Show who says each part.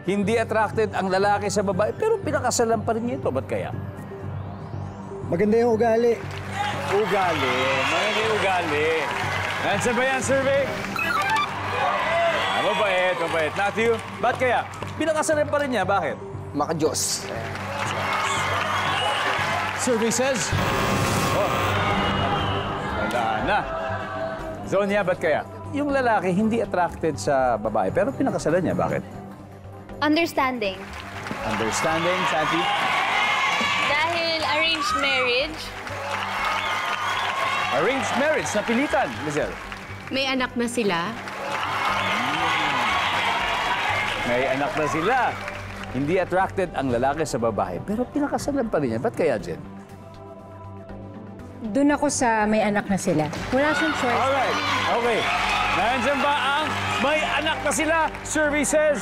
Speaker 1: hindi attracted ang lalaki sa babae, pero pinakasalan pa rin niya ito. Ba't kaya?
Speaker 2: Maganda yung ugali.
Speaker 1: Ugali. Maganda yung ugali. Nandiyan ba yan, survey? Mabait, mabait. Matthew, ba't kaya? Pinakasalan pa rin niya. Bakit?
Speaker 3: Maka-Diyos.
Speaker 1: Survey says... Oh. Wala na. Zonia, ba't kaya? Yung lalaki hindi attracted sa babae, pero pinakasalan niya. Bakit?
Speaker 4: Understanding.
Speaker 1: Understanding, Santi?
Speaker 4: Dahil arranged marriage.
Speaker 1: Arranged marriage, napilitan, Lizelle.
Speaker 5: May anak na sila.
Speaker 1: May anak na sila. Hindi attracted ang lalaki sa babae, pero pinakasalan pa rin niya. Ba't kaya, Jen?
Speaker 5: Doon ako sa may anak na sila. Wala siyang choice.
Speaker 1: Alright, okay. Nandiyan ba ang may anak na sila? Survey says...